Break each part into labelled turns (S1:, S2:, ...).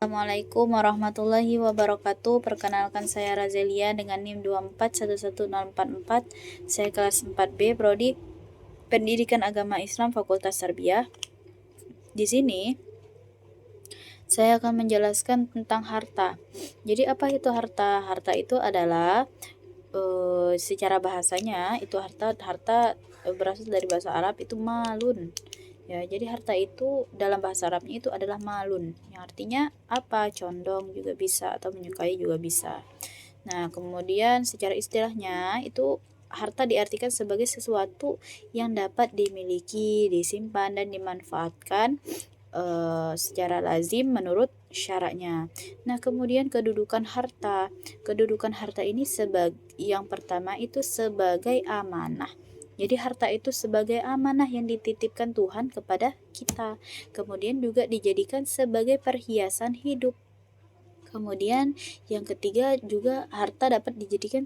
S1: Assalamualaikum warahmatullahi wabarakatuh. Perkenalkan saya Razelia dengan NIM 2411044. Saya kelas 4B, Prodi Pendidikan Agama Islam Fakultas Tarbiyah. Di sini saya akan menjelaskan tentang harta. Jadi apa itu harta? Harta itu adalah secara bahasanya itu harta berasal dari bahasa Arab itu malun. Ya, jadi harta itu dalam bahasa Arabnya itu adalah malun, yang artinya apa? Condong juga bisa atau menyukai juga bisa. Nah, kemudian secara istilahnya itu harta diartikan sebagai sesuatu yang dapat dimiliki, disimpan dan dimanfaatkan secara lazim menurut syaratnya. Nah, kemudian kedudukan harta. Kedudukan harta ini yang pertama itu sebagai amanah. Jadi harta itu sebagai amanah yang dititipkan Tuhan kepada kita. Kemudian juga dijadikan sebagai perhiasan hidup. Kemudian yang ketiga juga harta dapat dijadikan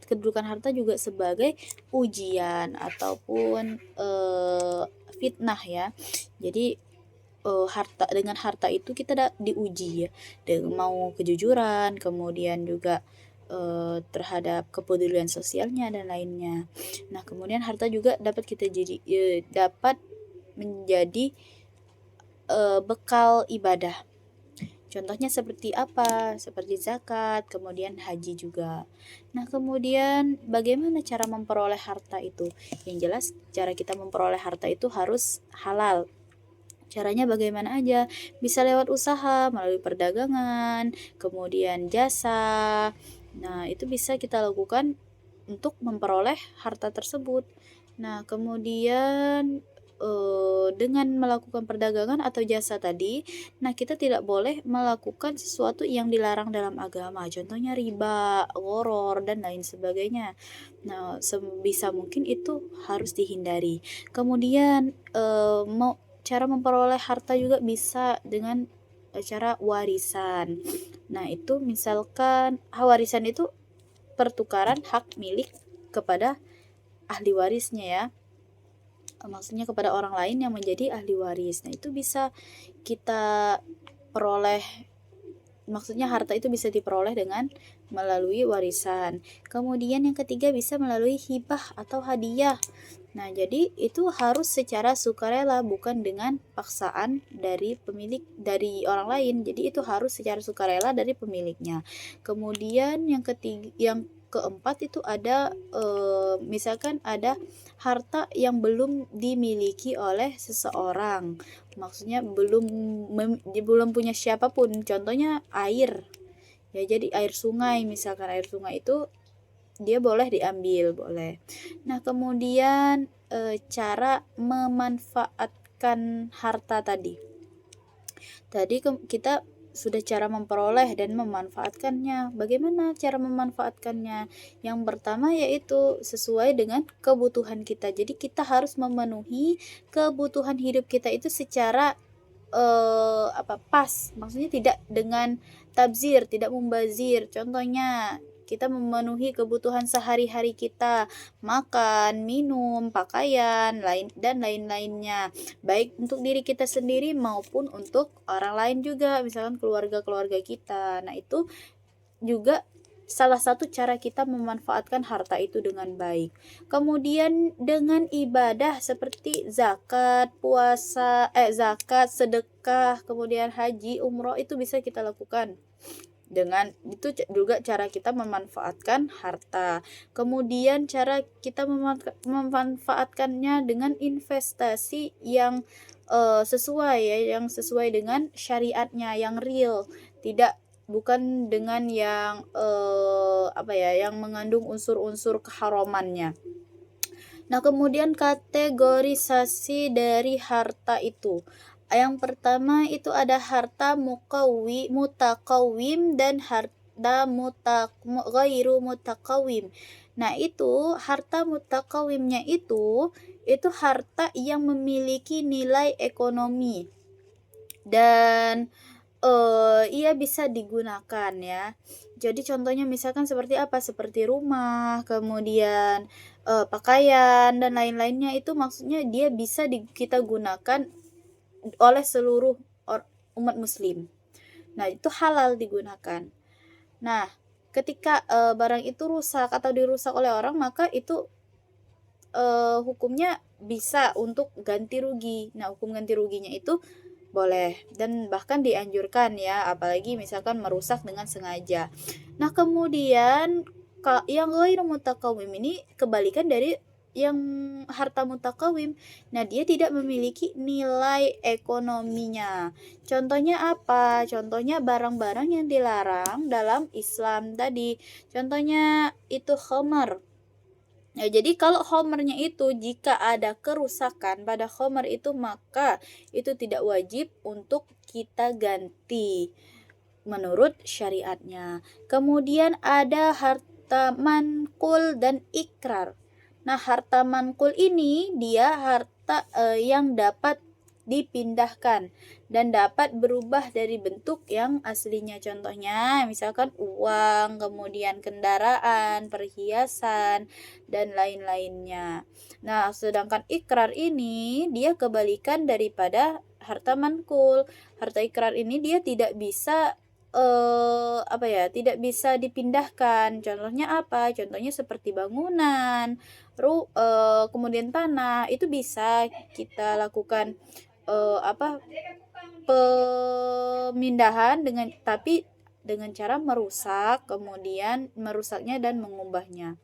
S1: kedudukan harta juga sebagai ujian ataupun fitnah ya. Jadi dengan harta itu kita diuji ya, mau kejujuran, kemudian juga terhadap kepedulian sosialnya dan lainnya. Nah, kemudian harta juga dapat menjadi bekal ibadah. Contohnya seperti apa? Seperti zakat, kemudian haji juga. Nah, kemudian bagaimana cara memperoleh harta itu? Yang jelas cara kita memperoleh harta itu harus halal. Caranya bagaimana aja? Bisa lewat usaha, melalui perdagangan, kemudian jasa. Nah, itu bisa kita lakukan untuk memperoleh harta tersebut. Nah, kemudian dengan melakukan perdagangan atau jasa tadi, nah kita tidak boleh melakukan sesuatu yang dilarang dalam agama. Contohnya riba, gharar dan lain sebagainya. Nah, sebisa mungkin itu harus dihindari. Kemudian cara memperoleh harta juga bisa dengan cara warisan. Nah, itu misalkan warisan itu pertukaran hak milik kepada ahli warisnya ya. Maksudnya kepada orang lain yang menjadi ahli waris. Nah, itu bisa kita peroleh, maksudnya harta itu bisa diperoleh dengan melalui warisan. Kemudian yang ketiga bisa melalui hibah atau hadiah. Nah, jadi itu harus secara sukarela, bukan dengan paksaan dari orang lain. Jadi itu harus secara sukarela dari pemiliknya. Kemudian yang keempat itu ada misalkan ada harta yang belum dimiliki oleh seseorang. Maksudnya belum punya siapapun. Contohnya air. Ya, jadi air sungai, misalkan air sungai itu dia boleh diambil, boleh. Nah, kemudian cara memanfaatkan harta tadi. Tadi kita sudah cara memperoleh dan memanfaatkannya. Bagaimana cara memanfaatkannya? Yang pertama yaitu sesuai dengan kebutuhan kita. Jadi kita harus memenuhi kebutuhan hidup kita itu secara pas. Maksudnya tidak dengan tabzir, tidak membazir. Contohnya kita memenuhi kebutuhan sehari-hari kita, makan, minum, pakaian, dan lain-lainnya, baik untuk diri kita sendiri maupun untuk orang lain juga, misalkan keluarga-keluarga kita. Nah, itu juga salah satu cara kita memanfaatkan harta itu dengan baik. Kemudian dengan ibadah seperti zakat, zakat, sedekah, kemudian haji, umroh itu bisa kita lakukan. Dengan itu juga cara kita memanfaatkan harta. Kemudian cara kita memanfaatkannya dengan investasi yang sesuai ya, yang sesuai dengan syariatnya, yang real, bukan dengan yang yang mengandung unsur-unsur keharamannya. Nah, kemudian kategorisasi dari harta itu. Yang pertama itu ada harta mutakawim dan harta ghairu mutakawim. Nah, itu harta mutakawimnya itu harta yang memiliki nilai ekonomi dan ia bisa digunakan ya. Jadi contohnya misalkan seperti apa? Seperti rumah, kemudian pakaian dan lain-lainnya, itu maksudnya dia bisa kita gunakan oleh seluruh umat muslim. Nah, itu halal digunakan. Nah, ketika, barang itu rusak atau dirusak oleh orang, maka itu, hukumnya bisa untuk ganti rugi. Nah, hukum ganti ruginya itu boleh dan bahkan dianjurkan ya, apalagi misalkan merusak dengan sengaja. Nah, kemudian yang ghairu mutakawim ini kebalikan dari yang harta mutakawim. Nah, dia tidak memiliki nilai ekonominya. Contohnya apa? Contohnya barang-barang yang dilarang dalam Islam tadi. Contohnya itu khamar. Ya, jadi kalau khomernya itu jika ada kerusakan pada khomer itu, maka itu tidak wajib untuk kita ganti menurut syariatnya. Kemudian ada harta mankul dan ikrar. Nah, harta mankul ini dia harta yang dapat dipindahkan dan dapat berubah dari bentuk yang aslinya. Contohnya misalkan uang, kemudian kendaraan, perhiasan, dan lain-lainnya. Nah, sedangkan ikrar ini dia kebalikan daripada harta mankul. Harta ikrar ini dia tidak bisa tidak bisa dipindahkan. Contohnya apa? Contohnya seperti bangunan, kemudian tanah, itu bisa kita lakukan pemindahan dengan cara merusak, kemudian merusaknya dan mengubahnya.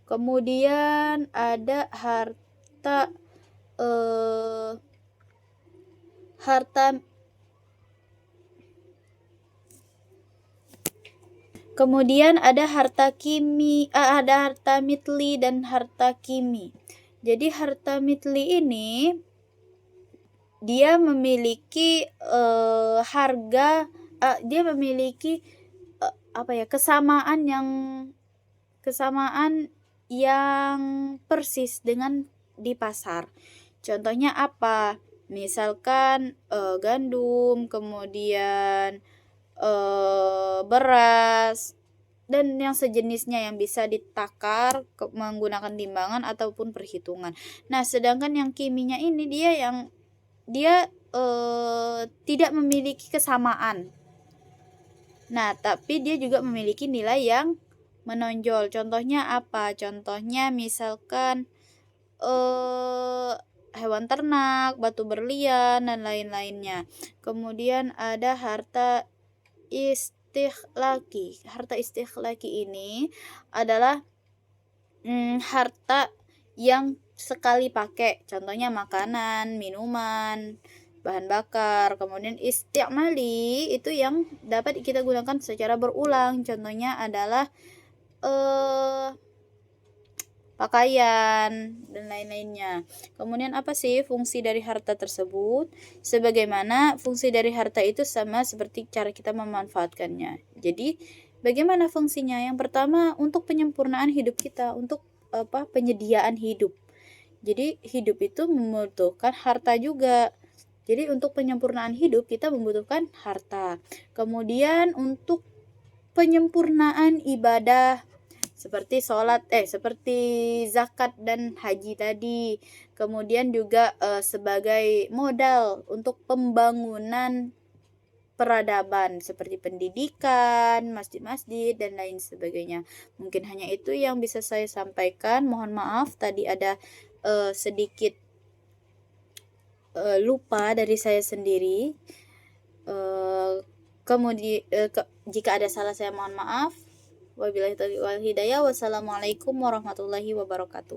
S1: Kemudian ada harta eh, harta Kemudian ada harta mitli dan harta kimi. Jadi harta mitli ini dia memiliki harga, dia memiliki kesamaan yang persis dengan di pasar. Contohnya apa? Misalkan gandum, kemudian beras dan yang sejenisnya yang bisa ditakar menggunakan timbangan ataupun perhitungan. Nah, sedangkan yang kiminya ini dia tidak memiliki kesamaan. Nah, tapi dia juga memiliki nilai yang menonjol. Contohnya apa? Contohnya misalkan hewan ternak, batu berlian, dan lain-lainnya. Kemudian ada harta istikhlaki. Harta istikhlaki ini adalah harta yang sekali pakai. Contohnya makanan, minuman, bahan bakar. Kemudian istiqmali itu yang dapat kita gunakan secara berulang. Contohnya adalah pakaian dan lain-lainnya. Kemudian apa sih fungsi dari harta tersebut? Sebagaimana fungsi dari harta itu sama seperti cara kita memanfaatkannya. Jadi bagaimana fungsinya? Yang pertama untuk penyempurnaan hidup kita, untuk penyediaan hidup. Jadi hidup itu membutuhkan harta juga. Jadi untuk penyempurnaan hidup kita membutuhkan harta. Kemudian untuk penyempurnaan ibadah seperti seperti zakat dan haji tadi. Kemudian juga sebagai modal untuk pembangunan peradaban seperti pendidikan, masjid-masjid dan lain sebagainya. Mungkin hanya itu yang bisa saya sampaikan. Mohon maaf tadi ada sedikit lupa dari saya sendiri. Kemudian jika ada salah saya mohon maaf. Wabillahi taufiq wal hidayah. Wassalamualaikum warahmatullahi wabarakatuh.